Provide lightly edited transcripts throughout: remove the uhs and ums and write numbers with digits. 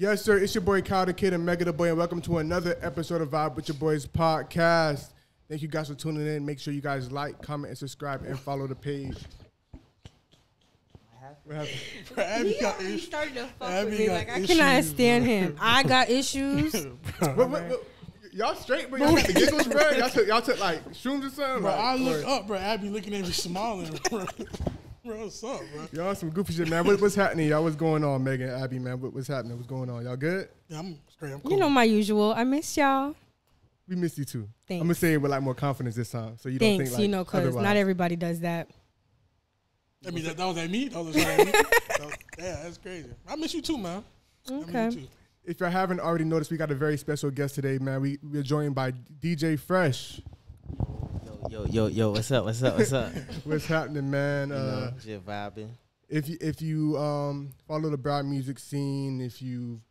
Yes, sir. It's your boy Kyle the Kid and Mega the Boy, and welcome to another episode of Vibe with Your Boys podcast. Thank you guys for tuning in. Make sure you guys like, comment, and subscribe, and follow the page. What happened? He started to fuck with me. Like, I cannot stand him. I got issues. Y'all straight, bro? Y'all got the giggles, bro? Y'all took like shrooms or something? Bro, like, I look up, bro. Abby looking at me smiling, bro. Bro, what's up, bro? Y'all some goofy shit, man. What's happening, y'all? What's going on, Megan, Abby, man? What's happening? What's going on? Y'all good? Yeah, I'm straight. I'm cool. You know my usual. I miss y'all. We missed you too. Thanks. I'm gonna say it with like more confidence this time, so you don't think like you know, because not everybody does that. I mean, that was at me? That was at me? Yeah, that's crazy. I miss you too, man. Okay. If you haven't already noticed, we got a very special guest today, man. We're joined by DJ Phresh. Yo, what's up? What's happening, man? Just vibing. If you follow the broad music scene, if you've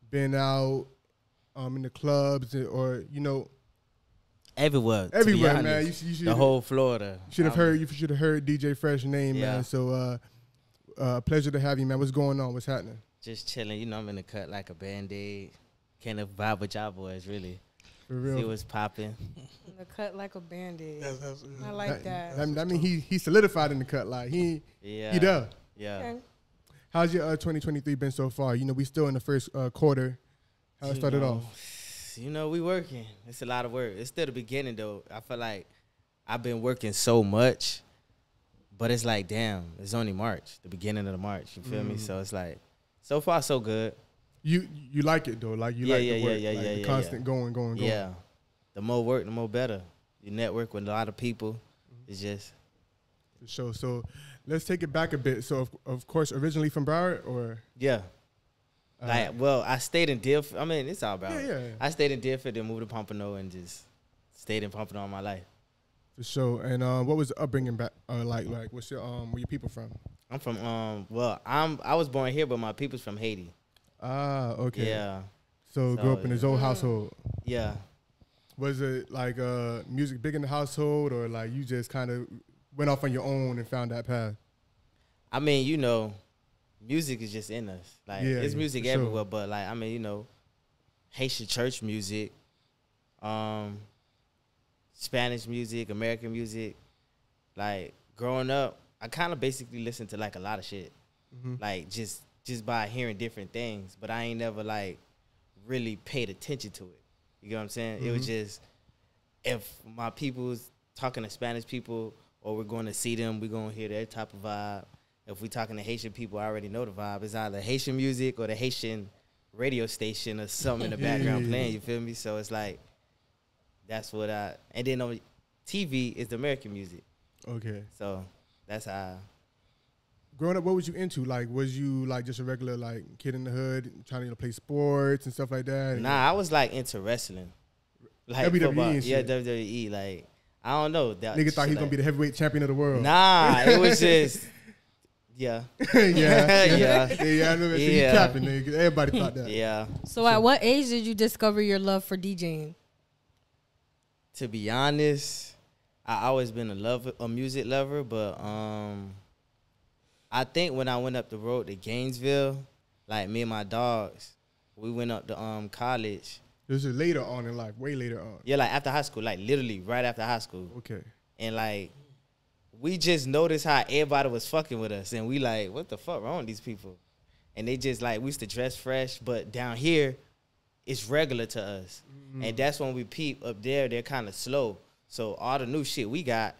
been out in the clubs or everywhere, man. You should the whole Florida. You should have heard DJ Phresh name, man. So pleasure to have you, man. What's going on? What's happening? Just chilling. I'm in the cut like a Band-Aid. Can't vibe with y'all boys, really. For real. See what's popping. The cut like a Band-Aid. I like that. I mean, he solidified in the cut. Like, he does. Yeah. Okay. How's your 2023 been so far? We still in the first quarter. How it started off? We working. It's a lot of work. It's still the beginning, though. I feel like I've been working so much, but it's like, damn, it's only March, the beginning of the March. You feel me? So it's like, so far, so good. You like it, though? Like, you like the work? The constant going. Yeah. The more work, the more better. You network with a lot of people. It's just. For sure. So let's take it back a bit. So, of course, originally from Broward, or? Yeah. I stayed in Deerfield. I mean, it's all Broward. Yeah. I stayed in Deerfield, then moved to Pompano, and just stayed in Pompano all my life. For sure. And what was the upbringing back like? Like, what's your where your people from? I'm from I was born here, but my people's from Haiti. Ah, okay. Yeah. So grew up in his old household. Yeah. Was it like music big in the household, or like you just kind of went off on your own and found that path? I mean, music is just in us. Like, it's music everywhere, but like, I mean, Haitian church music, Spanish music, American music. Like, growing up, I kind of basically listened to like a lot of shit. Like, just by hearing different things, but I ain't never like really paid attention to it. You get what I'm saying? It was just, if my people's talking to Spanish people or we're going to see them, we're going to hear their type of vibe. If we talking to Haitian people, I already know the vibe. It's either Haitian music or the Haitian radio station or something in the background playing, you feel me? So it's like, that's what and then on TV is the American music. Okay. So that's how. Growing up, what was you into? Like, was you like just a regular like kid in the hood trying to play sports and stuff like that? Nah, I was like into wrestling. Like WWE football. and shit. Yeah, WWE. Like, I don't know. Nigga thought he was going to be the heavyweight champion of the world. Nah, it was just, yeah. yeah. I know that. You capping, nigga. Everybody thought that. Yeah. So at what age did you discover your love for DJing? To be honest, I always been a music lover, but I think when I went up the road to Gainesville, like me and my dogs, we went up to college. This is later on in life, way later on. Yeah, like after high school, like literally right after high school. Okay. And like, we just noticed how everybody was fucking with us, and we like, what the fuck wrong with these people? And they just like, we used to dress fresh, but down here, it's regular to us. And that's when we peep up there, they're kind of slow. So all the new shit we got,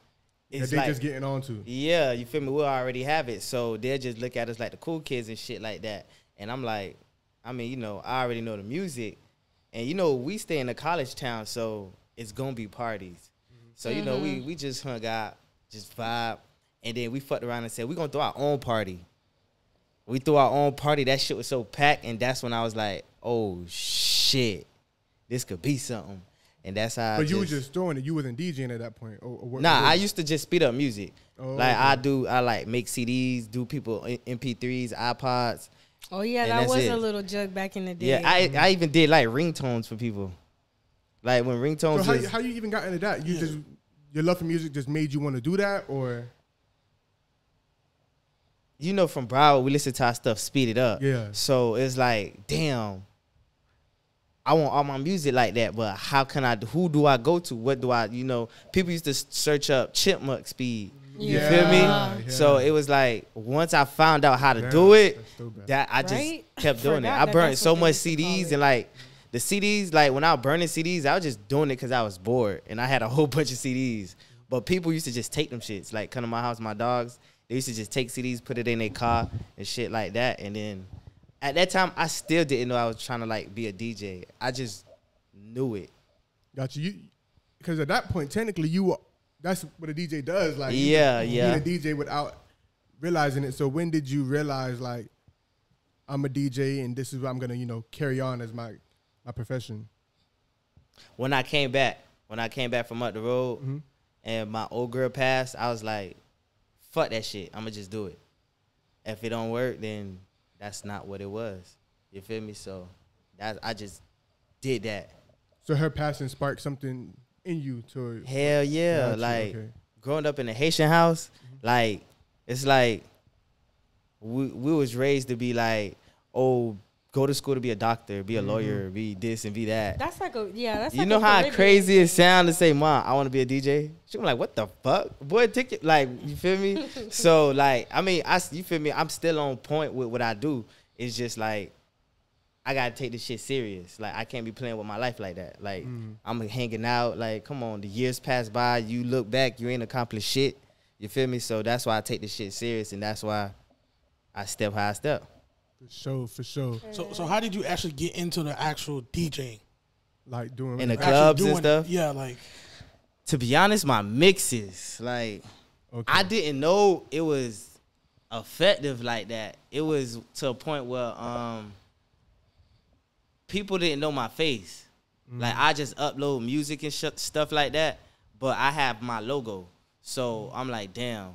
it's they like, just getting on to. Yeah, you feel me? We'll already have it. So they'll just look at us like the cool kids and shit like that. And I'm like, I mean, I already know the music. And, we stay in a college town, so it's going to be parties. So, we just hung out, just vibe. And then we fucked around and said, we're going to throw our own party. We threw our own party. That shit was so packed. And that's when I was like, oh, shit. This could be something. And that's how. But you were just throwing it. You wasn't DJing at that point. Nah, I used to just speed up music. Oh, like okay. I like make CDs, do people MP3s, iPods. Oh yeah, that was a little jug back in the day. Yeah, I even did like ringtones for people. Like when ringtones. So how you even got into that? Your love for music just made you want to do that, or? you know, from Broward, we listen to our stuff speeded up. Yeah. So it's like, damn, I want all my music like that, but how can I, who do I go to? What do I, you know, people used to search up chipmunk speed. You feel me? Yeah. So it was like, once I found out how to do it, that I just Right? kept doing it. Forgot I that burned that's so what they much used to call CDs it. and like, the CDs, like when I was burning CDs, I was just doing it because I was bored. And I had a whole bunch of CDs. But people used to just take them shits. Like come to my house, my dogs, they used to just take CDs, put it in their car and shit like that. And then at that time, I still didn't know I was trying to like be a DJ. I just knew it. Got you. Because at that point, technically, that's what a DJ does. Like, Yeah, you yeah. be a DJ without realizing it. So when did you realize, like, I'm a DJ and this is what I'm gonna, you know, carry on as my profession? When I came back from up the road and my old girl passed, I was like, fuck that shit. I'm gonna just do it. If it don't work, then that's not what it was. You feel me? So I just did that. So her passing sparked something in you to Hell yeah. Gotcha, Like okay. growing up in a Haitian house, like it's like we was raised to be like, oh, go to school to be a doctor, be a lawyer, be this and be that. That's like a that's You like know a how Caribbean crazy it thing. sounds to say, Mom, I want to be a DJ? She be like, what the fuck? Boy, take it. Like, you feel me? So, like, I mean, you feel me? I'm still on point with what I do. It's just like, I got to take this shit serious. Like, I can't be playing with my life like that. Like, I'm hanging out. Like, come on, the years pass by. You look back, you ain't accomplished shit. You feel me? So, that's why I take this shit serious, and that's why I step how I step. For sure. So how did you actually get into the actual DJing? Like doing In the Actually clubs and doing it? stuff? Yeah, like To be honest, my mixes, like, Okay. I didn't know it was effective like that. It was to a point where people didn't know my face. Like, I just upload music and stuff like that, but I have my logo. So I'm like, damn,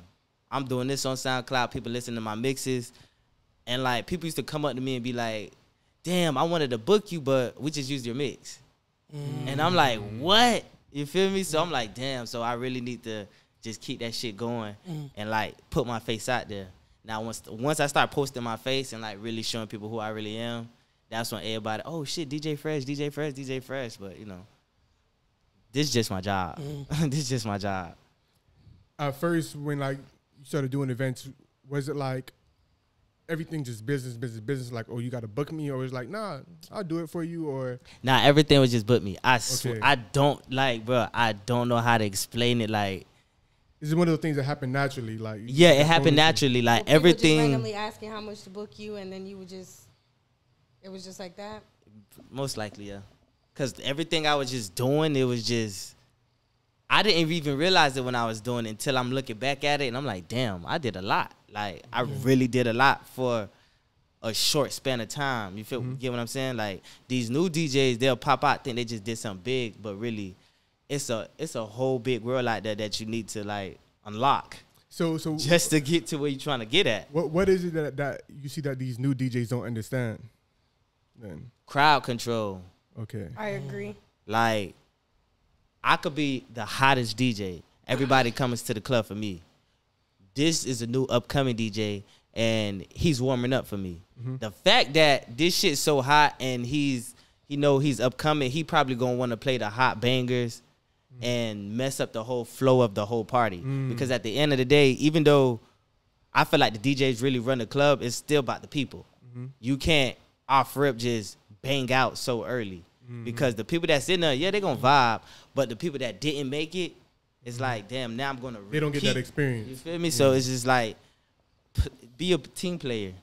I'm doing this on SoundCloud. People listen to my mixes. And, like, people used to come up to me and be like, damn, I wanted to book you, but we just used your mix. And I'm like, what? You feel me? So I'm like, damn, so I really need to just keep that shit going and, like, put my face out there. Now, once I start posting my face and, like, really showing people who I really am, that's when everybody, oh, shit, DJ Phresh, DJ Phresh, DJ Phresh. But, you know, this is just my job. This is just my job. At first, when, like, you started doing events, was it like everything just business, like, oh, you got to book me? Or was it like, nah, I'll do it for you? Or Nah, everything was just book me. I Okay. I don't, like, bro, I don't know how to explain it. Like, is it one of those things that happen naturally? Like, yeah, it that's happened only- naturally. Like, People just everything, randomly asking how much to book you, and then you would just, it was just like that. most likely, yeah. Because everything I was just doing, it was just, I didn't even realize it when I was doing it until I'm looking back at it, and I'm like, damn, I did a lot. Like, I really did a lot for a short span of time. You feel, get what I'm saying? Like, these new DJs, they'll pop out, think they just did something big, but really, it's a whole big world out there that you need to, like, unlock So just to get to where you're trying to get at. what is it that you see that these new DJs don't understand? Then Crowd control. okay, I agree. Like, I could be the hottest DJ. Everybody comes to the club for me. This is a new upcoming DJ, and he's warming up for me. The fact that this shit's so hot and he's upcoming, he probably gonna want to play the hot bangers and mess up the whole flow of the whole party. Because at the end of the day, even though I feel like the DJs really run the club, it's still about the people. You can't off rip just bang out so early. Because the people that's in there, yeah, they gonna vibe, but the people that didn't make it, it's like, damn, now I'm gonna they don't get that repeat. experience. You feel me? So it's just like, be a team player.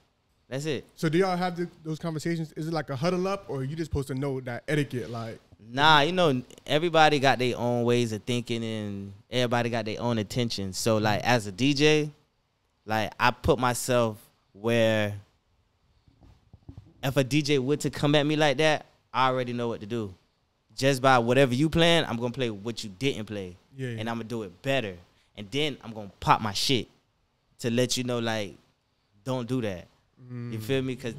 That's it. So do y'all have those conversations? Is it like a huddle up, or you just supposed to know that etiquette? Like, Nah, you know, everybody got their own ways of thinking and everybody got their own intentions. So, like, as a DJ, like, I put myself where if a DJ were to come at me like that, I already know what to do. Just by whatever you playing, I'm going to play what you didn't play. Yeah. And I'm going to do it better. And then I'm going to pop my shit to let you know, like, don't do that. You feel me? Because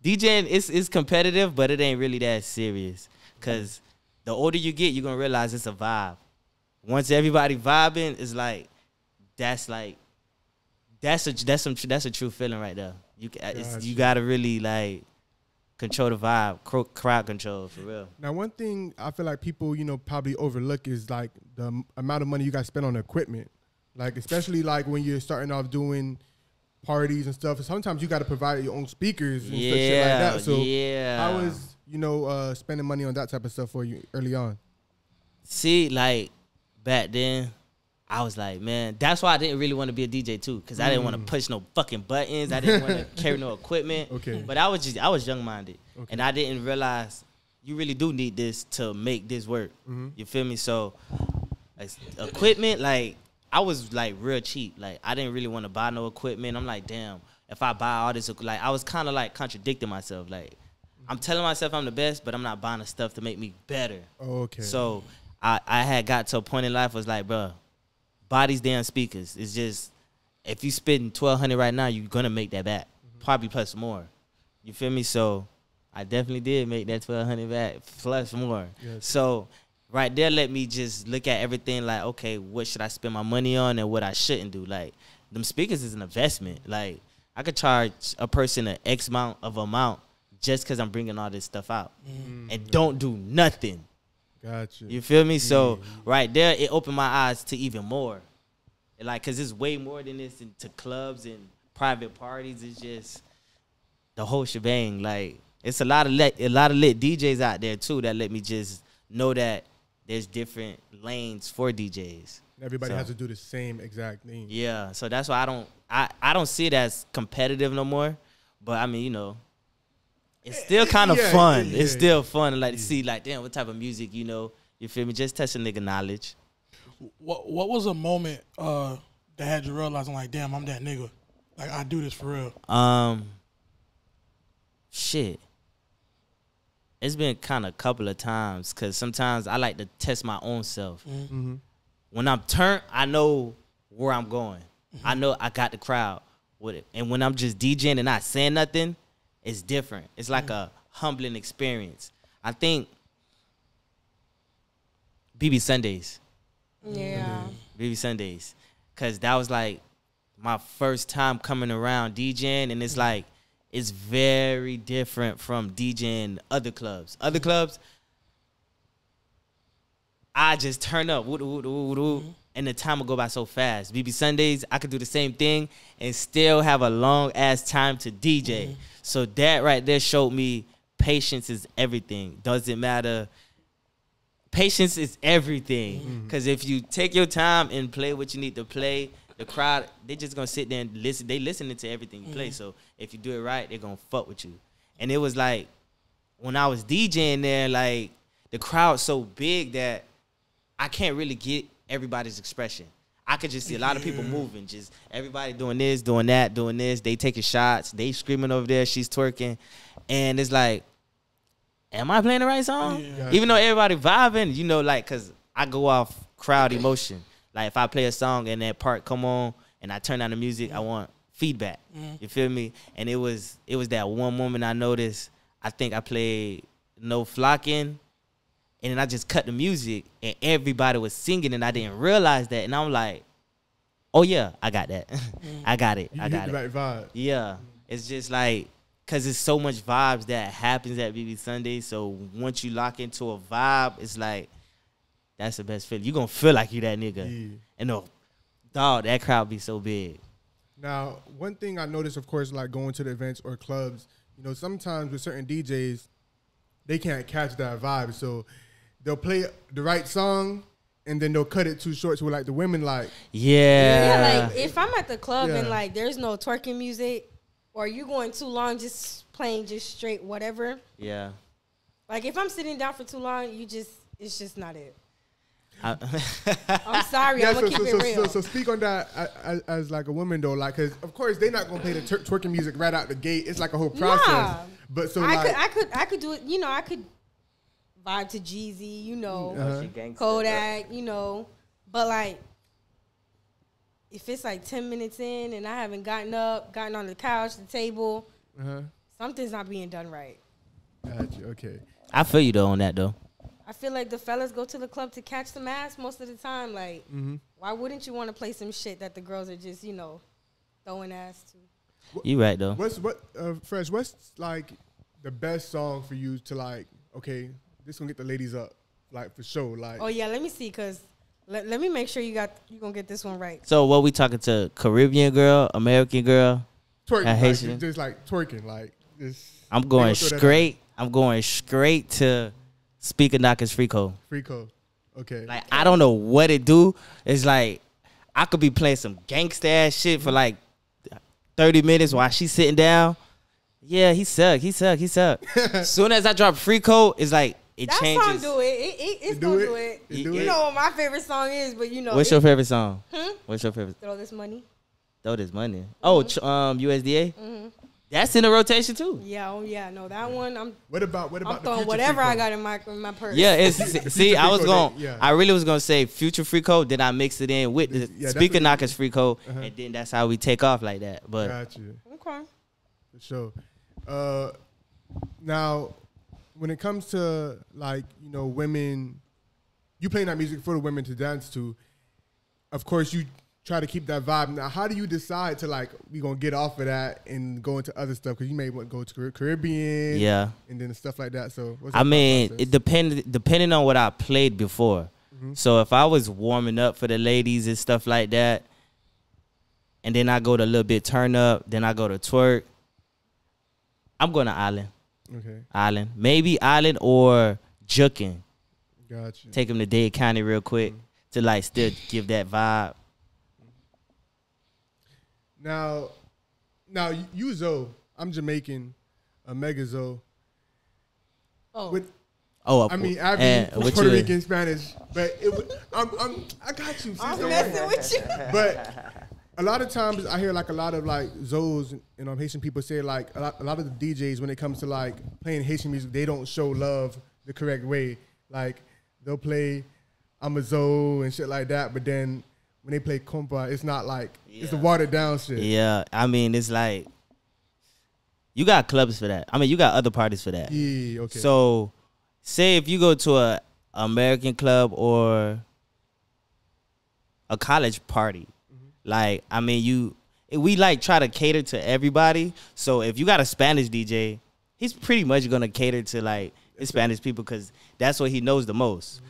DJing is competitive, but it ain't really that serious. Because the older you get, you're going to realize it's a vibe. Once everybody vibing, it's like, that's like that's a true feeling right there. You gotta really like control the vibe, crowd control for real. Now, one thing I feel like people, probably overlook is like the amount of money you got to spend on equipment. Like, especially like when you're starting off doing parties and stuff. Sometimes you got to provide your own speakers and shit like that. So how was, spending money on that type of stuff for you early on? See, like back then, I was like, man, that's why I didn't really want to be a DJ too, because I didn't want to push no fucking buttons. I didn't want to carry no equipment. Okay. But I was young-minded. Okay. And I didn't realize you really do need this to make this work. Mm-hmm. You feel me? So like, equipment, like I was like real cheap. Like I didn't really want to buy no equipment. I'm like, damn, if I buy all this, like I was kind of like contradicting myself. Like I'm telling myself I'm the best, but I'm not buying the stuff to make me better. Okay. So I had got to a point in life was like, bro, buy these damn speakers. It's just, if you spending $1,200 right now, you're gonna make that back, probably plus more. You feel me? So I definitely did make that $1,200 back plus more. Yes. So right there, let me just look at everything like, okay, what should I spend my money on and what I shouldn't do? Like them speakers is an investment. Like I could charge a person an X amount just because I'm bringing all this stuff out and don't do nothing. Gotcha. You feel me? So right there, it opened my eyes to even more. Like, cause it's way more than this into clubs and private parties. It's just the whole shebang. Like, it's a lot of lit DJs out there too that let me just know that there's different lanes for DJs. Everybody has to do the same exact thing. Yeah. So that's why I don't see it as competitive no more. But I mean, it's still kind of fun. It's still fun to like to see like, damn, what type of music, you feel me? Just test a nigga knowledge. What was a moment that had you realizing like, damn, I'm that nigga. Like I do this for real. Shit. It's been kind of a couple of times because sometimes I like to test my own self. Mm-hmm. When I'm turned, I know where I'm going. Mm-hmm. I know I got the crowd with it. And when I'm just DJing and not saying nothing, it's different. It's like a humbling experience. I think BB Sundays. Yeah. BB Sundays. Because that was like my first time coming around DJing, and it's like, it's very different from DJing other clubs. Other clubs, I just turn up, and the time will go by so fast. BB Sundays, I could do the same thing and still have a long-ass time to DJ. So that right there showed me patience is everything. Doesn't matter. Patience is everything. Because if you take your time and play what you need to play, the crowd, they just going to sit there and listen. They listening to everything you play. So if you do it right, they're going to fuck with you. And it was like, when I was DJing there, like, the crowd's so big that I can't really get everybody's expression. I could just see a lot of people moving, just everybody doing this, doing that, doing this. They taking shots. They screaming over there. She's twerking. And it's like, am I playing the right song? Yeah. Even though everybody vibing, like, because I go off crowd emotion. Like, if I play a song and that part come on and I turn down the music, I want feedback. You feel me? And it was that one moment I noticed, I think I played No Flocking, and then I just cut the music, and everybody was singing, and I didn't realize that. And I'm like, oh, yeah, I got that. I got it. I got it. Right vibe. Yeah. It's just like, because it's so much vibes that happens at BB Sunday. So once you lock into a vibe, it's like, that's the best feeling. You're going to feel like you that nigga. Yeah. And dog, that crowd be so big. Now, one thing I noticed, of course, like going to the events or clubs, sometimes with certain DJs, they can't catch that vibe. So they'll play the right song, and then they'll cut it too short. So like the women like. Yeah, like if I'm at the club and like there's no twerking music, or you going too long just playing just straight whatever. Yeah. Like if I'm sitting down for too long, it's just not it. I'm sorry, I'm gonna keep it real. So speak on that as like a woman though, like, cause of course they're not gonna play the twerking music right out the gate. It's like a whole process. Nah, but so I could do it. I could vibe to Jeezy, Kodak, but like if it's like 10 minutes in and I haven't gotten on the couch, the table, something's not being done right. Gotcha. Okay. I feel you though on that though. I feel like the fellas go to the club to catch some ass most of the time. Like, why wouldn't you want to play some shit that the girls are just, throwing ass too. You right though. Phresh? What's like the best song for you to like? Okay, this gonna get the ladies up, like for sure. Like, oh yeah, let me see, cause let me make sure you gonna get this one right. So what we talking to? Caribbean girl, American girl, twerking, Haitian? like, just like twerking, like this. I'm going straight. I'm going straight to Speaker Knockers Free Code. Free Code. Okay. Like I don't know what it do. It's like I could be playing some gangsta ass shit for like 30 minutes while she's sitting down. Yeah, he suck. Soon as I drop Free Code, it's like it that changes. That song do it. It's gonna do it. You know what my favorite song is, but you know. What's your favorite song? What's your favorite? Throw This Money. Throw This Money. Oh, USDA. That's in the rotation too. Yeah, oh yeah, no, that one. What about I'm throwing whatever I got in my purse. Yeah, it's see, I really was gonna say Future Free Code, then I mixed it in with the Speaker Knockers Free Code, and then that's how we take off like that. But got you. Okay. For sure. Now, when it comes to like women, you playing that music for the women to dance to. Of course, you try to keep that vibe. Now, how do you decide to like we gonna get off of that and go into other stuff? Because you may want to go to Caribbean, and then stuff like that. So, I mean, it depending on what I played before. So if I was warming up for the ladies and stuff like that, and then I go to a little bit turn up, then I go to twerk, I'm going to Island. Okay. Island, maybe Island or Jukin. Gotcha. Take them to Dade County real quick to like still give that vibe. Now, you Zoe, I'm Jamaican, Mega Zoe. I mean, Abby, Puerto Rican, Spanish, but I got you. I'm messing with you. But a lot of times I hear like a lot of like Zoes and Haitian people say like a lot of the DJs when it comes to like playing Haitian music, they don't show love the correct way. Like they'll play I'm a Zoe and shit like that, but then when they play compa, it's not like it's the watered down shit. Yeah, I mean it's like you got clubs for that. I mean you got other parties for that. Yeah, okay. So say if you go to a American club or a college party, like I mean we like try to cater to everybody. So if you got a Spanish DJ, he's pretty much gonna cater to like Spanish people because that's what he knows the most.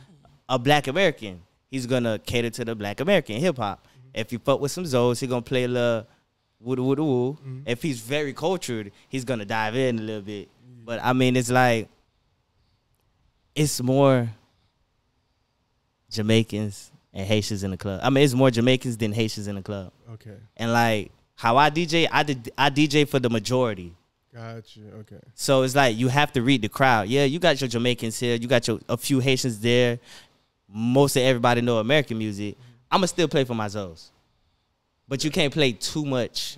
A Black American, he's gonna cater to the Black American hip hop. If you fuck with some Zoes, he gonna play a little woo. If he's very cultured, he's gonna dive in a little bit. But I mean, it's like it's more Jamaicans and Haitians in the club. I mean, it's more Jamaicans than Haitians in the club. Okay. And like how I DJ, I DJ for the majority. Gotcha. Okay. So it's like you have to read the crowd. Yeah, you got your Jamaicans here, you got a few Haitians there. Most of everybody know American music. I'ma still play for my Zoes. But you can't play too much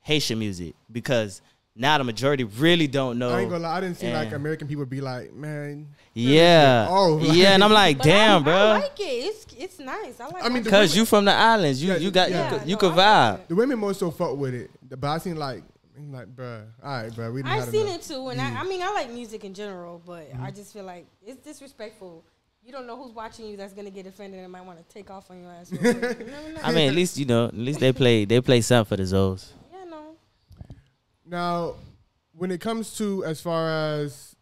Haitian music because now the majority really don't know. I ain't gonna lie, I didn't see like American people be like, man. Yeah. Yeah, and I'm like, damn, bro. I like it. It's nice. I mean, because you from the islands. You could vibe. The women more so fuck with it. But I seen like, bruh, all right, bruh. We I've seen it too. And I mean, I like music in general, but I just feel like it's disrespectful. You don't know who's watching you that's gonna get offended and might want to take off on your ass. You never know. I mean, at least they play something for the Zoes. Yeah, no. Now, when it comes to as far as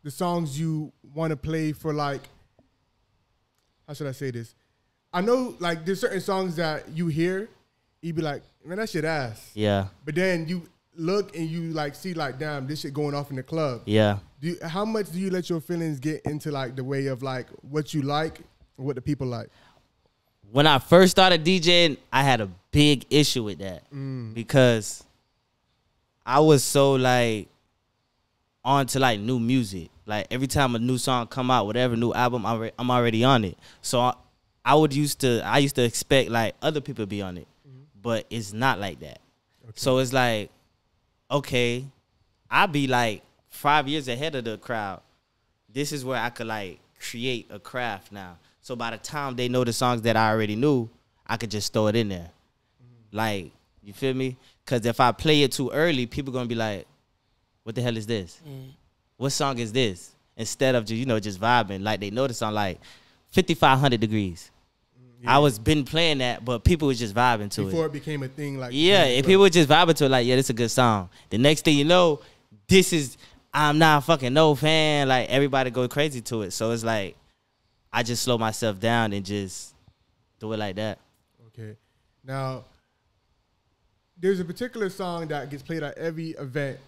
the songs you want to play for, like, how should I say this? I know like there's certain songs that you hear, you be like, man, that shit ass. Yeah. But then you look and you like see like, damn, this shit going off in the club. Yeah. How much do you let your feelings get into like the way of like what you like or what the people like? When I first started DJing, I had a big issue with that because I was so like on to like new music. Like every time a new song come out, whatever new album, I'm already on it. So I used to expect like other people to be on it, but it's not like that. Okay. So it's like, okay, I'll be like 5 years ahead of the crowd. This is where I could like create a craft now. So by the time they know the songs that I already knew, I could just throw it in there. Like, you feel me? Because if I play it too early, people going to be like, what the hell is this? What song is this? Instead of just, just vibing. Like they know the song like 5500 degrees. I was been playing that, but people was just vibing to it. Before it became a thing, like people were just vibing to it, like, yeah, this is a good song. The next thing you know, I'm not fucking no fan. Like, everybody go crazy to it. So it's like, I just slow myself down and just do it like that. Okay. Now, there's a particular song that gets played at every event,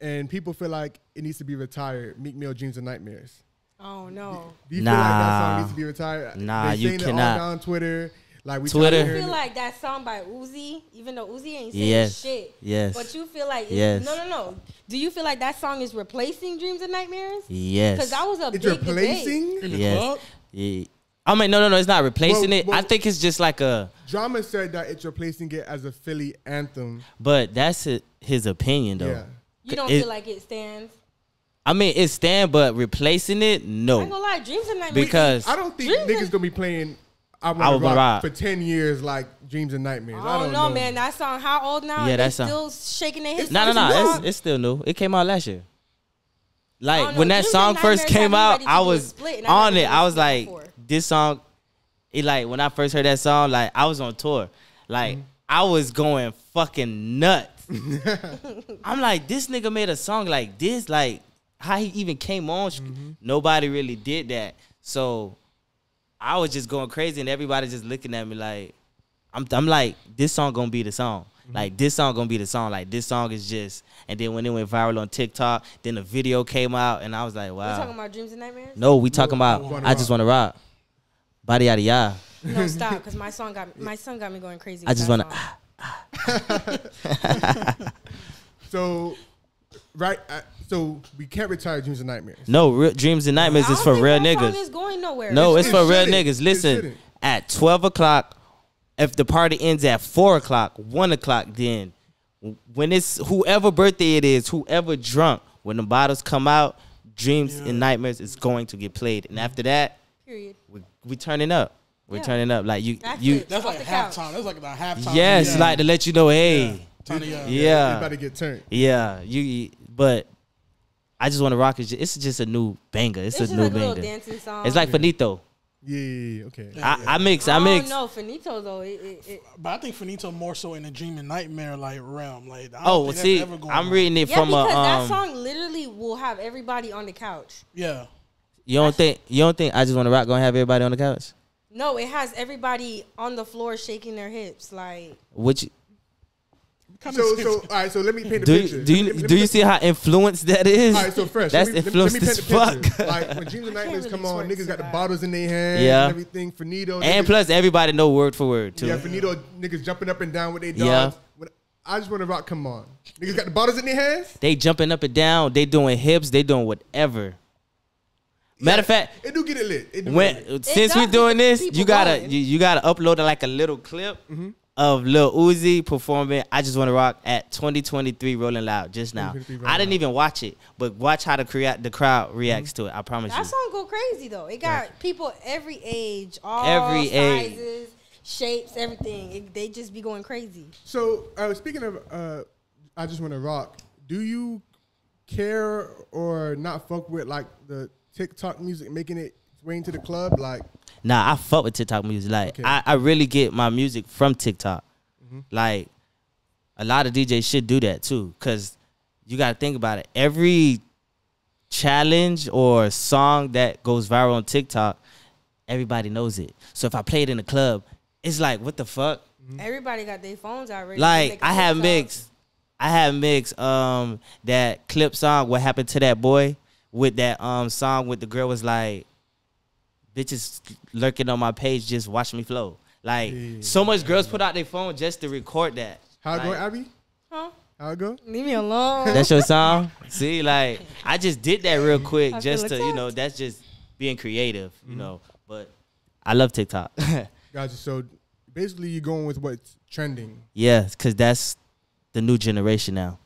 and people feel like it needs to be retired. Meek Mill, Dreams and Nightmares. Oh no. Do you feel like that song needs to be retired? Nah, you cannot. It all down Twitter. Like we Twitter. You feel like that song by Uzi, even though Uzi ain't saying shit. Yes. But you feel like no. Do you feel like that song is replacing Dreams and Nightmares? Yes. Because that was a it's big replacing debate. In the club? Yeah. I mean, no, it's not replacing it. I think it's just like a. Drama said that it's replacing it as a Philly anthem. But that's his opinion, though. Yeah. You don't feel like it stands? I mean, it stand, but replacing it, no. I ain't gonna lie, Dreams and Nightmares. Because I don't think niggas gonna be playing I Wanna Rock for 10 years like Dreams and Nightmares. I don't know, man. That song, how old now? Yeah, they still shaking their hips. No. It's still new. It came out last year. Like, when that song first came out, I was on it. I was like, this song, when I first heard that song, like, I was on tour. Like, I was going fucking nuts. I'm like, this nigga made a song like this. Like, how he even came on, nobody really did that. So I was just going crazy, and everybody just looking at me like, I'm like, this song gonna be the song. Like, this song gonna be the song. Like, this song is just. And then when it went viral on TikTok, then the video came out, and I was like, wow. We talking about Dreams and Nightmares? No, we talking about I Just Wanna Rock. Body yada yada. No, stop, because my son got me going crazy. I just wanna. So, right. So we can't retire Dreams and Nightmares. No, Dreams and Nightmares is for real niggas. Song is going nowhere. No, it's for real niggas. Listen, at 12 o'clock, if the party ends at 4 o'clock, 1 o'clock, then when it's whoever birthday it is, whoever drunk, when the bottles come out, Dreams and Nightmares is going to get played. And after that, period, we turning up. We're turning up. Like you. That's like halftime. That's like the halftime. Yes, like to let you know, hey. Yeah. Everybody get turned. Yeah. But I Just Wanna Rock it's just a new banger. It's a new like banger. A little dancing song. It's like Finito. Yeah, okay. I mix. No, Finito though. But I think Finito more so in the Dream and Nightmare like realm. Like, I'm reading it from because that song literally will have everybody on the couch. Yeah. You don't think I Just Wanna Rock gonna have everybody on the couch? No, it has everybody on the floor shaking their hips like. Which. So all right. So let me paint the picture. Do you see how influenced that is? All right, so Phresh. That's influenced as fuck. Like when Dreams and Nightmares come on, niggas got the bottles in their hands. Yeah. And everything. Finito. And plus, everybody know word for word too. Yeah, Finito niggas jumping up and down with their dogs. When I Just Wanna Rock, come on. Niggas got the bottles in their hands. They jumping up and down. They doing hips. They doing whatever. Matter of fact, it do get it lit. Since we doing this, you gotta upload like a little clip of Lil Uzi performing I Just Wanna Rock at 2023 Rolling Loud just now. I didn't even watch it, but watch how the crowd reacts to it. I promise you. That song go crazy though. It got people every age, all sizes, shapes, everything. They just be going crazy. So speaking of I Just Wanna Rock, do you care or not fuck with like the TikTok music making its way into the club? Like, nah, I fuck with TikTok music. Like, I really get my music from TikTok. Like, a lot of DJs should do that too, because you got to think about it. Every challenge or song that goes viral on TikTok, everybody knows it. So if I play it in the club, it's like, what the fuck? Everybody got their phones out ready. Like, I have mixed that clip song, What Happened to That Boy, with that song with the girl was like, bitches lurking on my page, just watch me flow. Like, so much girls put out their phone just to record that. How it go, Abby? Huh? How it go? Leave me alone. That's your song? See, like, I just did that real quick just to, that's just being creative, you know. But I love TikTok. Gotcha. So basically you're going with what's trending. Yeah, because that's the new generation now.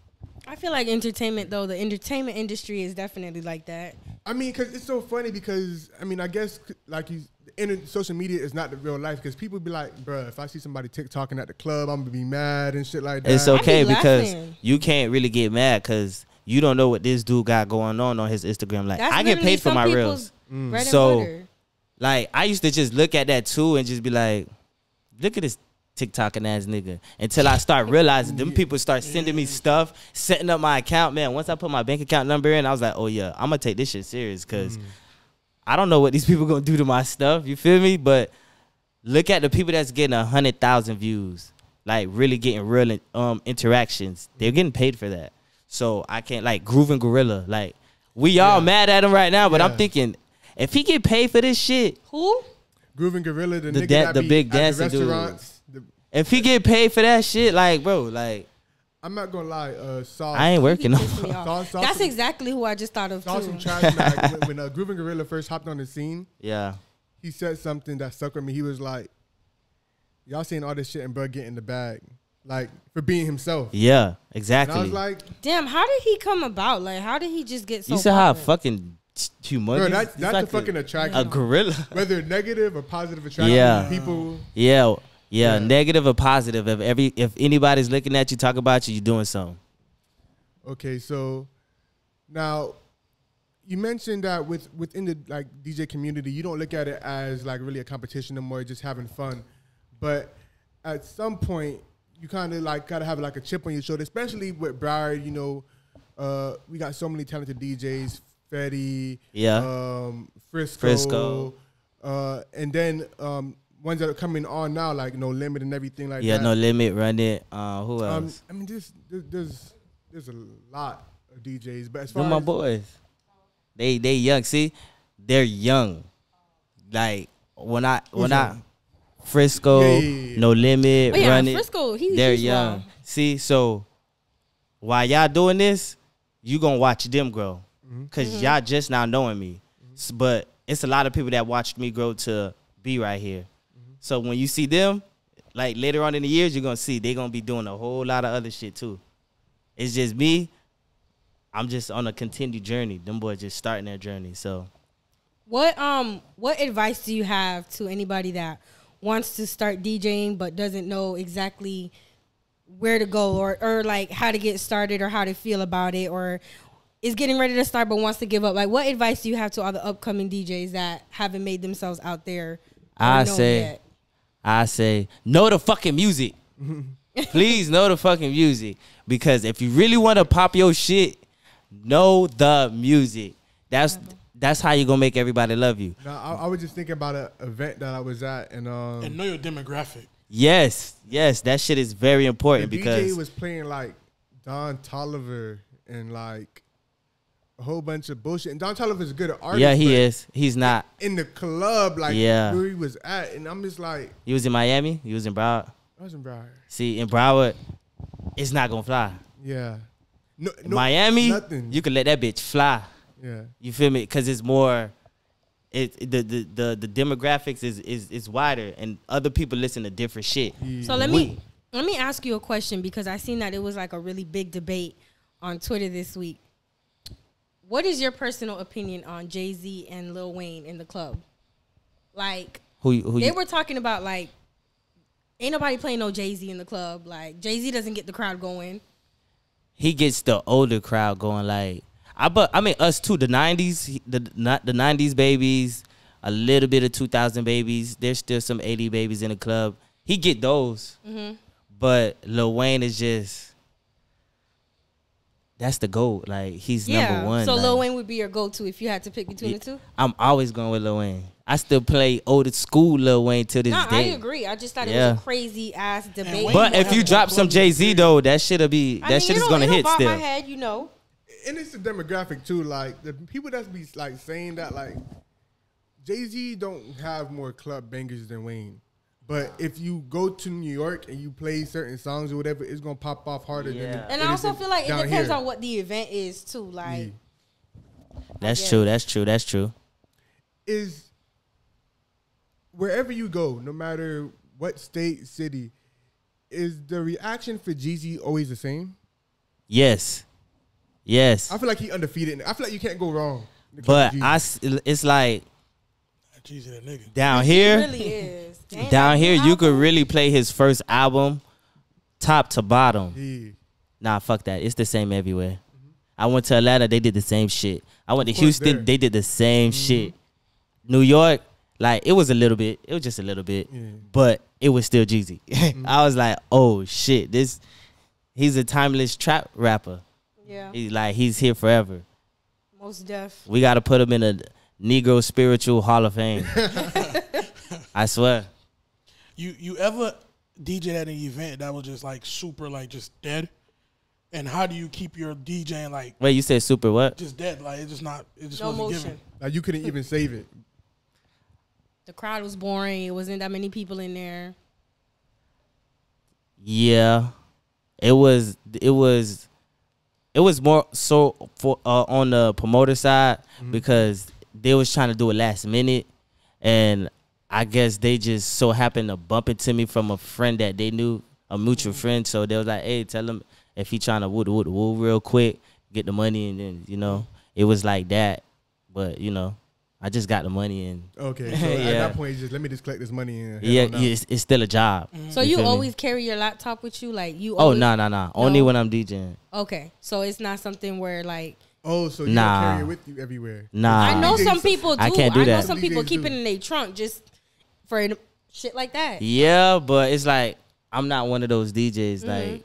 I feel like entertainment, though, the entertainment industry is definitely like that. I mean, because it's so funny because, I mean, I guess, like, social media is not the real life because people be like, bruh, if I see somebody TikToking at the club, I'm going to be mad and shit like that. It's okay because you can't really get mad because you don't know what this dude got going on his Instagram. Like, I get paid for my reels. Bread and so, butter. Like, I used to just look at that too and just be like, look at this TikToking ass nigga. Until I start realizing them people start sending me stuff, setting up my account. Man, once I put my bank account number in, I was like, oh yeah, I'm gonna take this shit serious because I don't know what these people gonna do to my stuff. You feel me? But look at the people that's getting 100,000 views, like really getting real interactions. They're getting paid for that. So I can't, like, Groove and Gorilla. Like, we all mad at him right now, but I'm thinking, if he get paid for this shit, who? Groove and Gorilla, the nigga that the be big at the dancing restaurants. if he get paid for that shit, like, bro, like, I'm not gonna lie, Sauce. I ain't working on. Sauce, that's exactly who I just thought of Sauce too. from Trash Mag. When Groove and Gorilla first hopped on the scene, Yeah. he said something that stuck with me. He was like, "Y'all saying all this shit and bro get in the bag, like for being himself." Yeah, exactly. And I was like, damn, how did he come about? Like, how did he just get so you saw how popular? fucking humongous. bro, that's like a fucking attraction. a gorilla. Whether negative or positive attraction, Yeah. people. Yeah, negative or positive. If anybody's looking at you, talk about you, you're doing something. Okay, so now you mentioned that within the like DJ community, you don't look at it as like really a competition anymore, just having fun. But at some point, you kind of like gotta have like a chip on your shoulder, especially with Broward. You know, we got so many talented DJs, Fetty, Frisco, and then ones that are coming on now, like No Limit and everything like that. Yeah, No Limit, Run It. Who else? I mean, there's a lot of DJs, but as They're far my as boys. They young. See, they're young. Like when I Frisco, Yeah. No Limit, Oh, yeah, Run It. Frisco, They're he's young. wild. See, so while y'all doing this, you gonna watch them grow, cause y'all just now knowing me. But it's a lot of people that watched me grow to be right here. So when you see them, like later on in the years, you're gonna see they gonna be doing a whole lot of other shit too. It's just me. I'm just on a continued journey. Them boys just starting their journey. So What advice do you have to anybody that wants to start DJing but doesn't know exactly where to go or like how to get started or how to feel about it, or is getting ready to start but wants to give up? Like, what advice do you have to all the upcoming DJs that haven't made themselves out there? I say, know the fucking music. Please know the fucking music. Because if you really want to pop your shit, know the music. That's how you gonna make everybody love you. Now, I was just thinking about an event that I was at, and know your demographic. Yes, that shit is very important the because DJ was playing like Don Toliver and like a whole bunch of bullshit. And Don Toliver's a good artist. yeah, he is. He's not. In the club, like where he was at, and I'm just like, He was in Miami. He was in Broward. I was in Broward. See, in Broward, it's not gonna fly. Yeah, no, Miami, nothing. you can let that bitch fly. Yeah, You feel me? Because it's more. The demographics is wider, and other people listen to different shit. yeah. So let me ask you a question, because I seen that it was like a really big debate on Twitter this week. What is your personal opinion on Jay-Z and Lil Wayne in the club? Like, they were talking about like, ain't nobody playing no Jay-Z in the club. Like, Jay-Z doesn't get the crowd going. He gets the older crowd going. Like, I mean, us too. The 90s, the 90s babies, a little bit of 2000 babies. There's still some 80 babies in the club. He get those, but Lil Wayne is just, that's the GOAT. Like, he's number one. So like, Lil Wayne would be your go-to if you had to pick between the two? I'm always going with Lil Wayne. I still play old school Lil Wayne till this No, day. I agree. I just thought it was a crazy ass debate. But if you drop some Jay-Z though, that shit'll be that shit is gonna hit still. My head, you know. And it's the demographic too. Like the people that be like saying that like Jay-Z don't have more club bangers than Wayne. But if you go to New York and you play certain songs or whatever, it's gonna pop off harder than. And I also feel like it depends on what the event is too. Like, that's true. That's true. That's true. Is wherever you go, no matter what state, city, is the reaction for Jeezy always the same? Yes. Yes. I feel like he undefeated. I feel like you can't go wrong. But it's like Jeezy, that nigga. down here, it really is. down here, you could really play his first album top to bottom. Yeah. Nah, fuck that. It's the same everywhere. I went to Atlanta, they did the same shit. I went to Houston, there. they did the same shit. New York, Like, it was a little bit. It was just a little bit. Yeah. But it was still Jeezy. I was like, oh, shit. He's a timeless trap rapper. Yeah. He's here forever. Most def. We got to put him in a Negro Spiritual Hall of Fame. I swear. You ever DJ at an event that was just like super like just dead? And how do you keep your DJing like? Wait, you said super what? Just dead. Like it just no wasn't motion. given. Like you couldn't even save it. The crowd was boring. It wasn't that many people in there. Yeah, it was more so for on the promoter side because they was trying to do it last minute, and I guess they just so happened to bump into me from a friend that they knew, a mutual friend. So they was like, "Hey, tell him if he trying to woo real quick, get the money," and then it was like that. But I just got the money and okay. So at that point, let me just collect this money and it's still a job. So you always carry your laptop with you, like you? Oh no. Only when I'm DJing. Okay, so it's not something where like. Oh, so you don't carry it with you everywhere? Nah, I know some people do. I can't do that. I know some people keep it in their trunk just for shit like that. Yeah, but it's like I'm not one of those DJs like.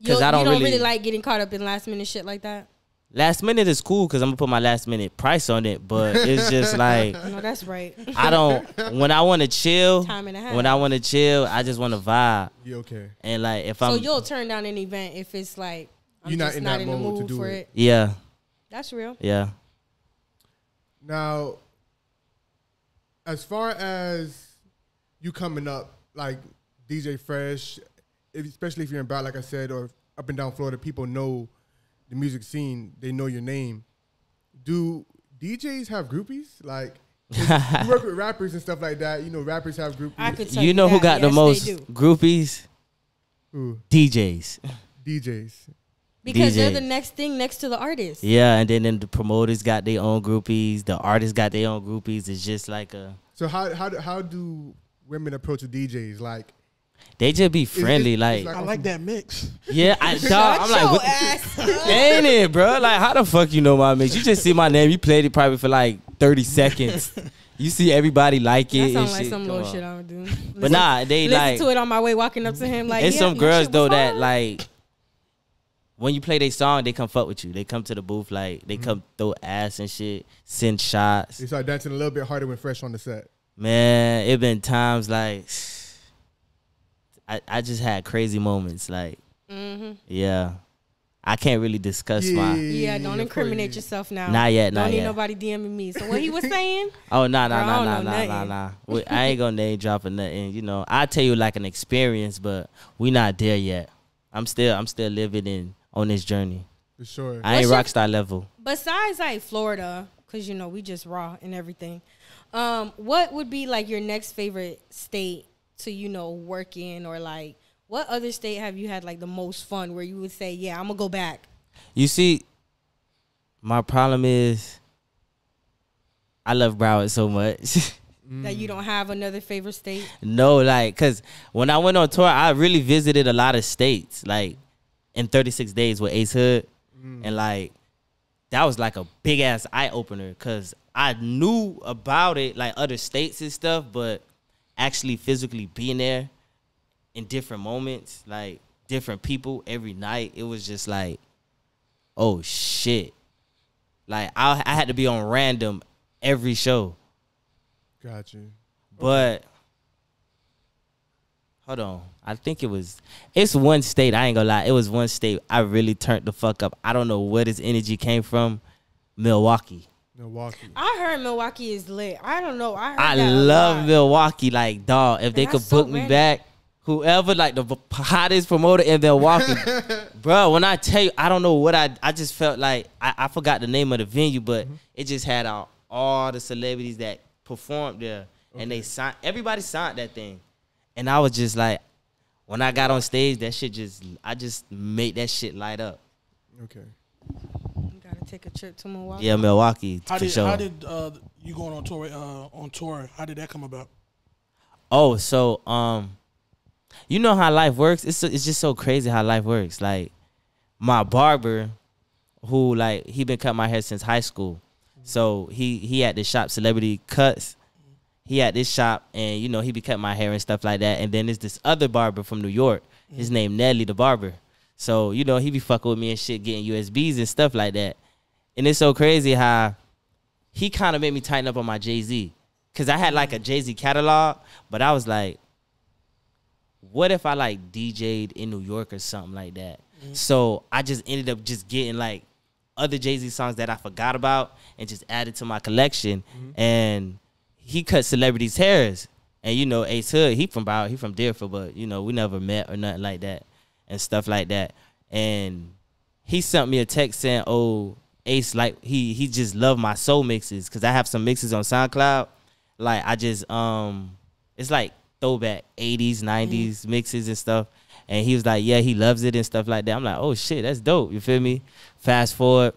Because I don't really like getting caught up in last minute shit like that. Last minute is cool because I'm gonna put my last minute price on it, but it's just like no, that's right. I don't. When I want to chill, time and a half. When I want to chill, I just want to vibe. You okay? And like if so you'll turn down an event if it's like you're not in that the mode mood to do for it. Yeah, that's real. Yeah. Now, as far as you coming up, like DJ Phresh, especially if you're in Bout, like I said, or up and down Florida, people know the music scene, they know your name. Do DJs have groupies? Like, you work with rappers and stuff like that. Rappers have groupies. I could tell you know who got the most groupies? Who? DJs. Because they're the next thing next to the artist. Yeah, and then the promoters got their own groupies. The artists got their own groupies. It's just like a. So how do women approach the DJs? Like. They just be friendly, like I like that mix. Yeah, I'm like, what ain't it, bro? Like, how the fuck you know my mix? You just see my name, you played it probably for like 30 seconds. You see everybody like it. That sounds like some little shit I would do. But nah, they listen like to it on my way walking up to him. Like, it's some girls though that like when you play their song, they come fuck with you. They come to the booth like they come throw ass and shit, send shots. They start dancing a little bit harder when Phresh on the set. Man, it been times like. I just had crazy moments, like, yeah. I can't really discuss my. Yeah, don't incriminate yourself now. Not yet, don't need nobody DMing me. So what he was saying? Oh, nah. I ain't gonna name drop or nothing. I tell you like an experience, but we not there yet. I'm still living on this journey. For sure. I ain't rockstar level. Besides like Florida, because we just raw and everything. What would be like your next favorite state to work in, or like what other state have you had like the most fun where you would say, yeah, I'm gonna go back? You see, my problem is I love Broward so much that you don't have another favorite state. No, like, cause when I went on tour, I really visited a lot of states, like in 36 days with Ace Hood, and like that was like a big ass eye opener, cause I knew about it, like other states and stuff, but actually physically being there in different moments, like different people every night, it was just like, oh shit. Like I had to be on random every show. Got you. But hold on. I think it's one state, I ain't gonna lie. It was one state I really turned the fuck up. I don't know where this energy came from. Milwaukee. I heard Milwaukee is lit. I don't know. I love Milwaukee. Like, dog, if they could book me back, whoever, like the hottest promoter in Milwaukee. Bro, when I tell you, I don't know what I just felt like, I forgot the name of the venue, but it just had all the celebrities that performed there. And everybody signed that thing. And I was just like, when I got on stage, that shit I just made that shit light up. Okay. Take a trip to Milwaukee. Yeah, Milwaukee. How did you going on tour? How did that come about? Oh, so you know how life works. It's just so crazy how life works. Like my barber, who like he been cutting my hair since high school, so he had the shop Celebrity Cuts, he had this shop, and you know he be cutting my hair and stuff like that. And then there's this other barber from New York. His name Nelly the barber. So you know he be fucking with me and shit, getting USBs and stuff like that. And it's so crazy how he kind of made me tighten up on my Jay-Z, cause I had like a Jay-Z catalog, but I was like, what if I like DJ'd in New York or something like that? So I just ended up just getting like other Jay-Z songs that I forgot about and just added to my collection. And he cut celebrities' hairs. And, you know, Ace Hood, he from Deerfield, but, you know, we never met or nothing like that and stuff like that. And he sent me a text saying, oh, Ace, like, he just loved my soul mixes, because I have some mixes on SoundCloud. Like, I just, it's like throwback 80s, 90s mixes and stuff. And he was like, yeah, he loves it and stuff like that. I'm like, oh, shit, that's dope. You feel me? Fast forward,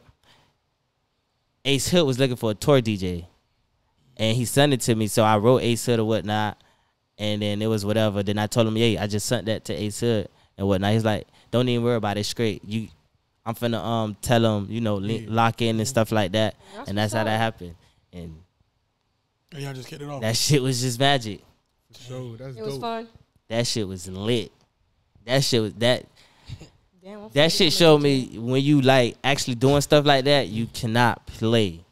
Ace Hood was looking for a tour DJ. And he sent it to me, so I wrote Ace Hood or whatnot, and then it was whatever. Then I told him, yeah, I just sent that to Ace Hood and whatnot. He's like, don't even worry about it, it's great. I'm finna tell him, you know, lock in and stuff like that. That's how that happened. And y'all just get it off. That shit was just magic. So that's It was fun. That shit was lit. That shit was that. Damn, that shit showed me when you like actually doing stuff like that, you cannot play.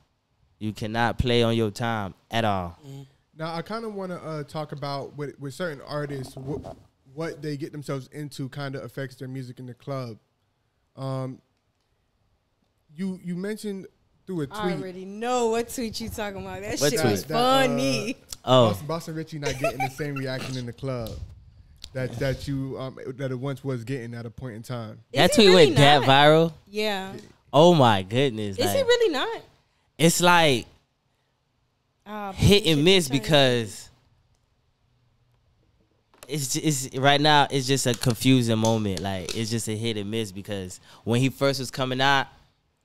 You cannot play on your time at all. Now, I kind of want to talk about with certain artists, what they get themselves into kind of affects their music in the club. You mentioned through a tweet. I already know what tweet you talking about. That What shit tweet? was funny. Boston Richie not getting the same reaction in the club that it once was getting at a point in time. That tweet really went that viral. Yeah. Oh my goodness. Is he really not? It's like hit and miss, because it's right now it's just a confusing moment. Like, it's just a hit and miss, because when he first was coming out,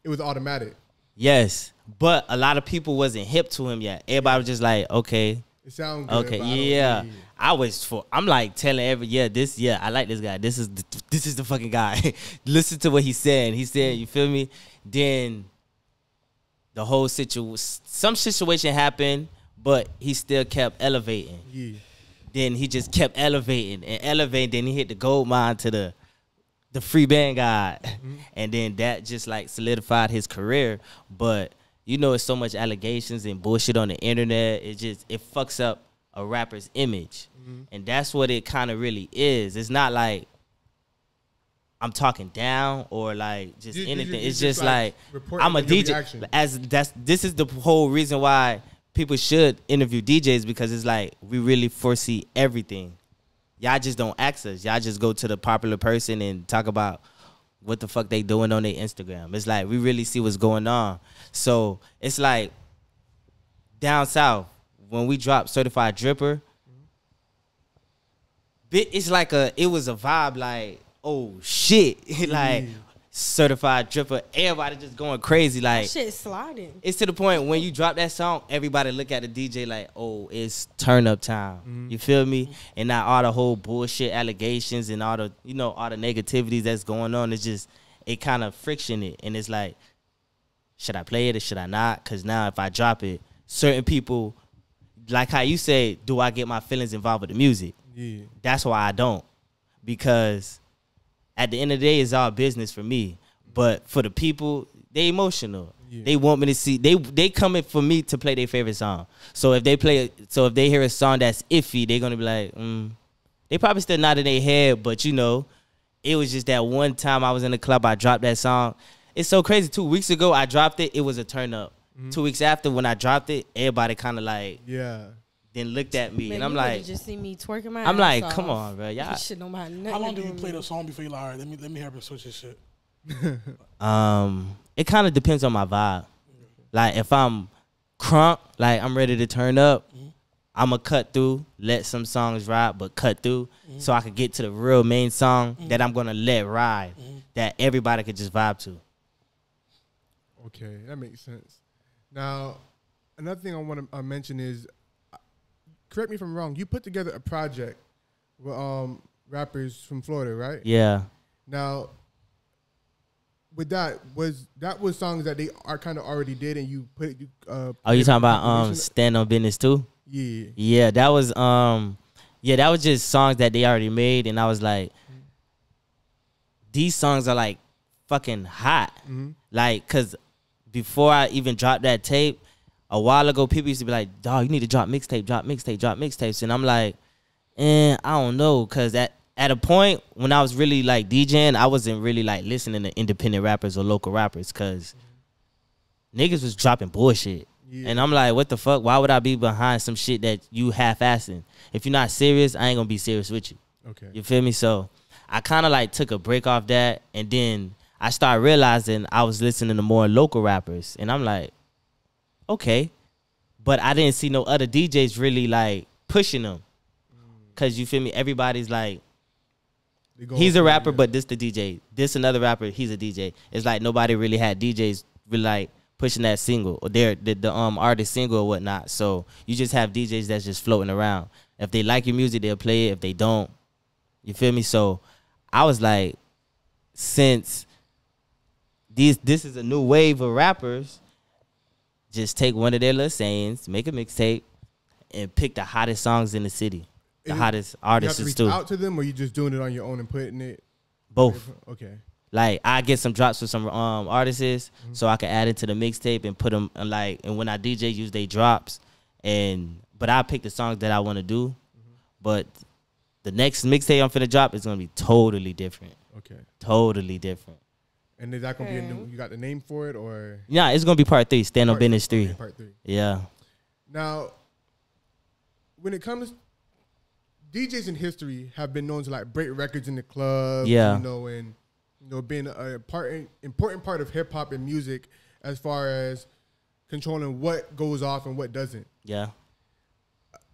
it was automatic. Yes, but a lot of people wasn't hip to him yet. Everybody was just like, okay. It sounds good. Okay, yeah. I'm like telling I like this guy. This is the fucking guy. Listen to what he's saying. He said, you feel me? Then the whole some situation happened, but he still kept elevating. Yeah. Then he just kept elevating and elevating. Then he hit the gold mine to the free band god. And then that just like solidified his career. But you know, it's so much allegations and bullshit on the internet. It fucks up a rapper's image. And that's what it kind of really is. It's not like I'm talking down or like just anything. It's just like I'm a DJ. This is the whole reason why people should interview DJs, because it's like we really foresee everything. Y'all just don't ask us. Y'all just go to the popular person and talk about what the fuck they doing on their Instagram. It's like we really see what's going on. So it's like down south when we dropped Certified Dripper, it's like it was a vibe like, oh shit, like Certified Dripper, everybody just going crazy. Like, that shit sliding. It's to the point when you drop that song, everybody look at the DJ like, oh, it's turn up time. You feel me? And not all the whole bullshit allegations and all the, you know, all the negativities that's going on. It's just, it kind of friction it. And it's like, should I play it or should I not? Because now if I drop it, certain people, like how you say, do I get my feelings involved with the music? Yeah. That's why I don't. Because at the end of the day, it's all business for me. But for the people, they emotional. Yeah. They want me to see. They coming for me to play their favorite song. So if they hear a song that's iffy, they're gonna be like, They probably still not in their head, but you know, it was just that one time I was in the club, I dropped that song. It's so crazy. 2 weeks ago, I dropped it. It was a turn up. 2 weeks after, when I dropped it, everybody kind of like, then looked at me, and I'm like, just see me twerking my I'm like, off. come on, bro, y'all. Shit don't matter nothing. How long do you play the song before you like, all right, let me have to switch this shit? It kind of depends on my vibe. Like if I'm crunk, like I'm ready to turn up, I'ma cut through, let some songs ride, but cut through so I could get to the real main song that I'm gonna let ride, that everybody could just vibe to. Okay, that makes sense. Now, another thing I want to mention is, correct me if I'm wrong, you put together a project with rappers from Florida, right? Yeah. Now, with that was songs that they are kind of already did, and you put it. Oh, you talking about Stand on Business too? Yeah, that was that was just songs that they already made, and I was like, these songs are like fucking hot. Like, cause before I even dropped that tape, a while ago, people used to be like, dog, you need to drop mixtapes. And I'm like, I don't know. Cause at a point when I was really like DJing, I wasn't really like listening to independent rappers or local rappers, cause niggas was dropping bullshit. And I'm like, what the fuck? Why would I be behind some shit that you half-assing? If you're not serious, I ain't gonna be serious with you. Okay. You feel me? So I kind of like took a break off that, and then I started realizing I was listening to more local rappers, and I'm like, okay. But I didn't see no other DJs really like pushing them. Cause you feel me? Everybody's like, he's a rapper, but this the DJ. This another rapper, he's a DJ. It's like nobody really had DJs really like pushing that single or the artist single or whatnot. So you just have DJs that's just floating around. If they like your music, they'll play it. If they don't, you feel me? So I was like, since this is a new wave of rappers, just take one of their little sayings, make a mixtape, and pick the hottest songs in the city, the hottest artists. You have to reach out to them, or you just doing it on your own and putting it? Both. Okay. Like, I get some drops with some artists, so I can add it to the mixtape and put them like. And when I DJ, use they drops, but I pick the songs that I want to do. But the next mixtape I'm finna drop is gonna be totally different. Okay. Totally different. And is that gonna be a new? You got the name for it, or? Yeah, it's gonna be part 3. Stand on Business 3. Okay, part 3. Yeah. Now, when it comes, DJs in history have been known to like break records in the club. Yeah. You know, and being a important part of hip hop and music as far as controlling what goes off and what doesn't. Yeah.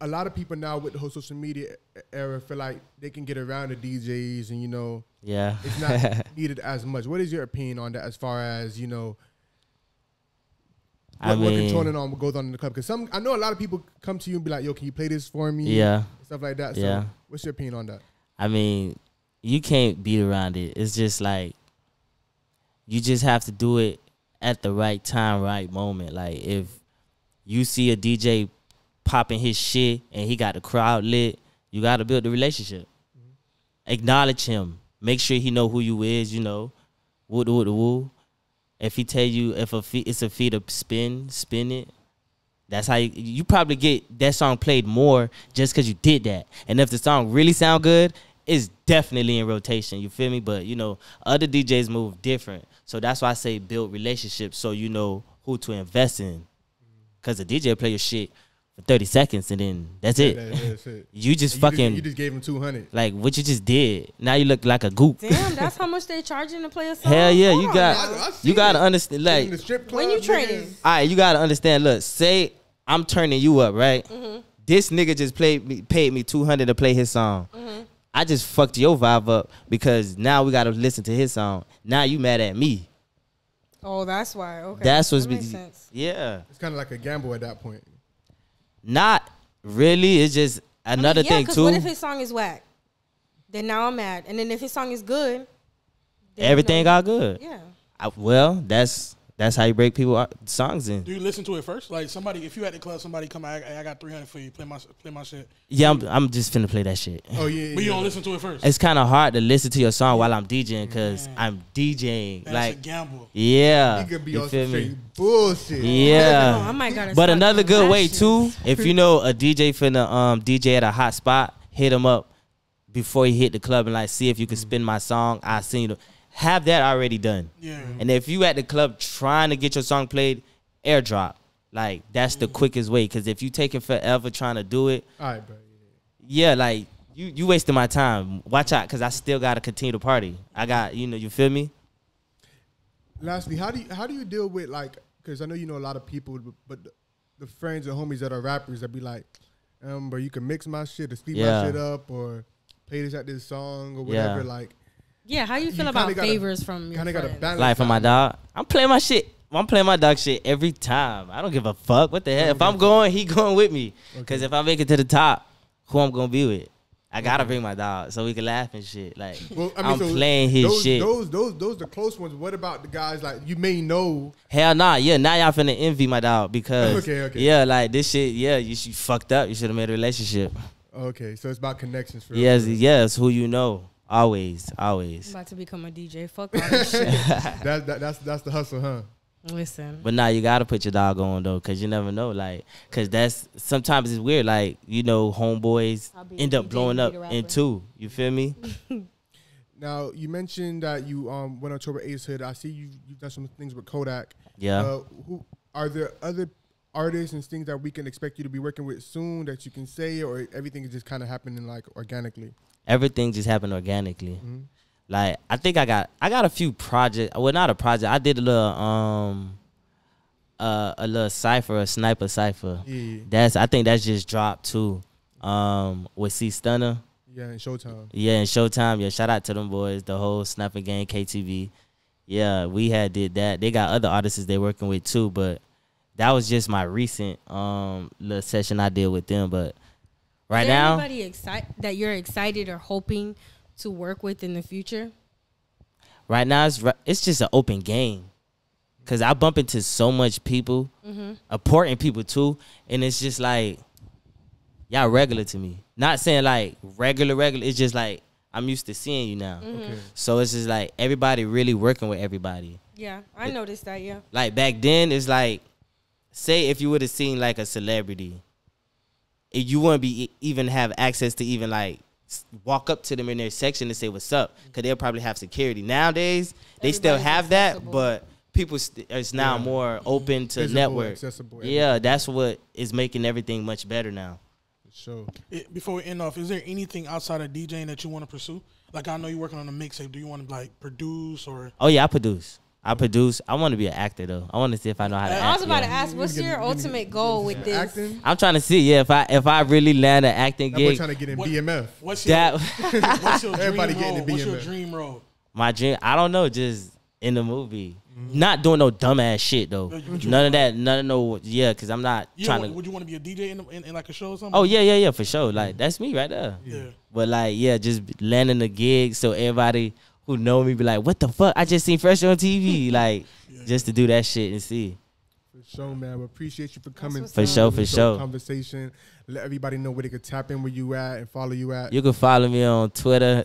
A lot of people now with the whole social media era feel like they can get around the DJs and, yeah, it's not needed as much. What is your opinion on that as far as, what controlling on what goes on in the club? Because I know a lot of people come to you and be like, yo, can you play this for me? Yeah. Stuff like that. So yeah. What's your opinion on that? I mean, you can't beat around it. It's just like, you just have to do it at the right time, right moment. Like, if you see a DJ popping his shit and he got the crowd lit, you got to build the relationship. Acknowledge him. Make sure he know who you is, woo. If he tell you it's a fee to spin it. That's how you probably get that song played more just because you did that. And if the song really sound good, it's definitely in rotation. You feel me? But, other DJs move different. So that's why I say build relationships so you know who to invest in. Because the DJ play your shit for 30 seconds and then that's it. That's it. You just you just gave him 200. Like what you just did. Now you look like a goop. Damn, that's how much they charging to play a song? Hell yeah, you got to understand. Like, in the strip club, when you training. All right, you got to understand. Look, say I'm turning you up, right? This nigga just paid me $200 to play his song. I just fucked your vibe up because now we got to listen to his song. Now you mad at me. Oh, that's why. Okay. That's what's makes sense. Yeah. It's kind of like a gamble at that point. Not really. It's just another thing too. What if his song is whack? Then now I'm mad. And then if his song is good, then everything got good. Yeah. Well, that's how you break people songs in. Do you listen to it first? Like if you at the club, somebody come, I got 300 for you. Play my shit. Yeah, I'm just finna play that shit. Oh yeah. But you don't listen to it first. It's kind of hard to listen to your song while I'm DJing because I'm DJing. That's like a gamble. You Yeah, could be you on feel some me? straight bullshit. Yeah. I might gotta But start another doing good that way shit. too, if you know a DJ finna DJ at a hot spot, hit him up before he hit the club and like see if you can spin my song. I seen you. Have that already done. Yeah. And if you at the club trying to get your song played, airdrop. Like that's the quickest way. Because if you taking forever trying to do it, all right, bro. Yeah, like you wasting my time. Watch out, because I still gotta continue to party. I got you feel me. Lastly, how do you deal with like? Because I know you know a lot of people, but the friends and homies that are rappers that be like, bro, you can mix my shit or speed my shit up or play this at this song or whatever. Like. Yeah, how you feel about favors from your friends? Like from my dog, I'm playing my shit. I'm playing my dog shit every time. I don't give a fuck. What the hell? If I'm going, he going with me. Because if I make it to the top, who I'm gonna be with? I gotta bring my dog so we can laugh and shit. Like, well, I mean, I'm playing his shit. Those the close ones. What about the guys like you may know? Hell nah. Yeah, now y'all finna envy my dog because okay. Yeah, like this shit. Yeah, you fucked up. You should have made a relationship. Okay, so it's about connections. For Yes, who you know. Always. I'm about to become a DJ. Fuck all this shit. That's the hustle, huh? Listen. But now you gotta put your dog on though, cause you never know. Like, cause that's sometimes it's weird. Like, you know, homeboys end up blowing up in two. You feel me? Now you mentioned that you went on tour with Ace Hood. I see you've done some things with Kodak. Yeah. Who are there other artists and things that we can expect you to be working with soon that you can say, or everything is just kind of happening like organically? Everything just happened organically. Mm-hmm. Like, I think I got a few projects. Well, not a project. I did a little cipher, a sniper cipher. Yeah. I think that's just dropped too. With C Stunner. Yeah, in Showtime. Yeah, shout out to them boys, the whole Sniper Gang, KTV. Yeah, we did that. They got other artists they working with too, but that was just my recent little session I did with them. But right now, anybody that you're excited or hoping to work with in the future? Right now, it's just an open game. Cause I bump into so much people, important people too, and it's just like, y'all regular to me. Not saying like regular. It's just like I'm used to seeing you now. Okay. So it's just like everybody really working with everybody. Yeah, I noticed that. Yeah. Like back then, it's like, say if you would have seen like a celebrity, you wouldn't be even have access to even like walk up to them in their section and say what's up, because they'll probably have security. Nowadays, they still have that, but people is now more open to visible, network. Accessible, yeah, that's what is making everything much better now. Sure. Before we end off, is there anything outside of DJing that you want to pursue? Like, I know you're working on a mixtape. Do you want to like produce or? Oh yeah, I produce. I want to be an actor though. I want to see if I know how to act. I was about to ask, what's your ultimate goal with this? Acting? I'm trying to see, if I really land an acting gig. I'm trying to get in BMF. What's your Everybody dream getting in BMF. What's your dream role? My dream, I don't know, just in the movie. Not doing no dumbass shit though. None of that. Because I'm not trying to. Would you want to be a DJ in like a show or something? Oh yeah, for sure. Like that's me right there. Yeah. But like, just landing a gig so everybody who know me be like, what the fuck? I just seen Phresh on TV. Like, just to do that shit and see. For sure, man. We appreciate you for coming. For sure. Conversation. Let everybody know where they can tap in where you at and follow you at. You can follow me on Twitter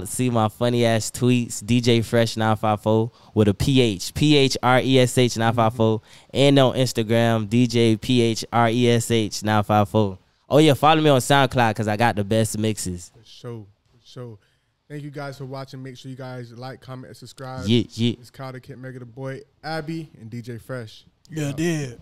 see my funny ass tweets, DJ Phresh 954 with a PH, PHRESH 954, and on Instagram, DJ PHRESH 954. Oh yeah, follow me on SoundCloud because I got the best mixes. For sure. Thank you guys for watching. Make sure you guys like, comment, and subscribe. Yeah. It's Kyle the Kid Mega, the boy, Abby, and DJ Phresh. Yeah, I did.